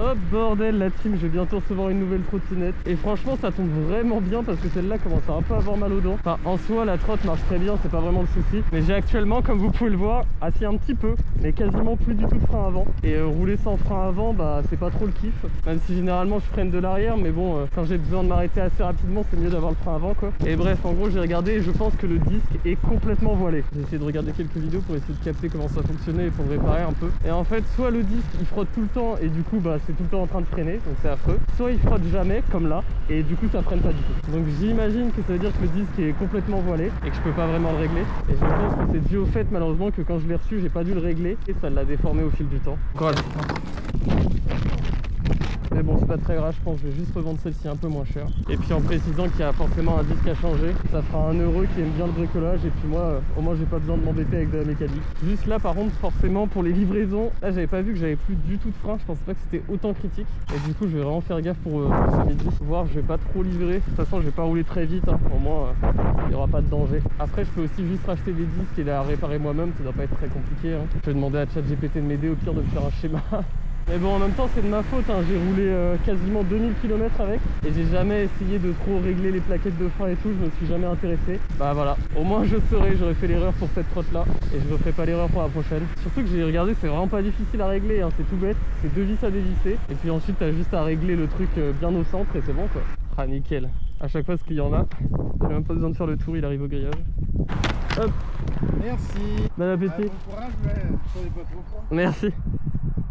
Hop, bordel, la team, je vais bientôt recevoir une nouvelle trottinette. Et franchement, ça tombe vraiment bien parce que celle-là commence à un peu avoir mal aux dents. Enfin, en soi, la trotte marche très bien, c'est pas vraiment le souci. Mais j'ai actuellement, comme vous pouvez le voir, assis un petit peu, mais quasiment plus du tout de frein avant. Et rouler sans frein avant, bah, c'est pas trop le kiff. Même si généralement, je freine de l'arrière, mais bon, quand j'ai besoin de m'arrêter assez rapidement, c'est mieux d'avoir le frein avant, quoi. Et bref, en gros, j'ai regardé et je pense que le disque est complètement voilé. J'ai essayé de regarder quelques vidéos pour essayer de capter comment ça fonctionnait et pour le réparer un peu. Et en fait, soit le disque, il frotte tout le temps et du coup, bah, c'est tout le temps en train de freiner, donc c'est affreux. Soit il frotte jamais, comme là, et du coup ça freine pas du tout. Donc j'imagine que ça veut dire que le disque est complètement voilé et que je peux pas vraiment le régler. Et je pense que c'est dû au fait malheureusement que quand je l'ai reçu, j'ai pas dû le régler et ça l'a déformé au fil du temps. Voilà. Mais bon, c'est pas très grave, je pense que je vais juste revendre celle-ci un peu moins cher. Et puis en précisant qu'il y a forcément un disque à changer, ça fera un heureux qui aime bien le bricolage. Et puis moi, au moins j'ai pas besoin de m'embêter avec de la mécanique. Juste là par contre, forcément pour les livraisons, là j'avais pas vu que j'avais plus du tout de frein. Je pensais pas que c'était autant critique. Et du coup je vais vraiment faire gaffe pour ce midi. Voir, je vais pas trop livrer. De toute façon je vais pas rouler très vite, hein. Au moins il n'y aura pas de danger. Après je peux aussi juste racheter des disques et les réparer moi-même, ça doit pas être très compliqué, hein. Je vais demander à ChatGPT de m'aider, au pire de me faire un schéma. Mais bon, en même temps c'est de ma faute, hein. J'ai roulé quasiment 2000 km avec et j'ai jamais essayé de trop régler les plaquettes de frein et tout, je me suis jamais intéressé. Bah voilà, au moins je saurais, j'aurais fait l'erreur pour cette trotte là et je ne ferai pas l'erreur pour la prochaine. Surtout que j'ai regardé, c'est vraiment pas difficile à régler, hein. C'est tout bête, c'est deux vis à dévisser et puis ensuite t'as juste à régler le truc bien au centre et c'est bon quoi. Ah nickel, à chaque fois ce qu'il y en a, j'ai même pas besoin de faire le tour, il arrive au grillage. Hop. Merci. Bon appétit. Bon courage, mais prenez pas trop froid. Merci.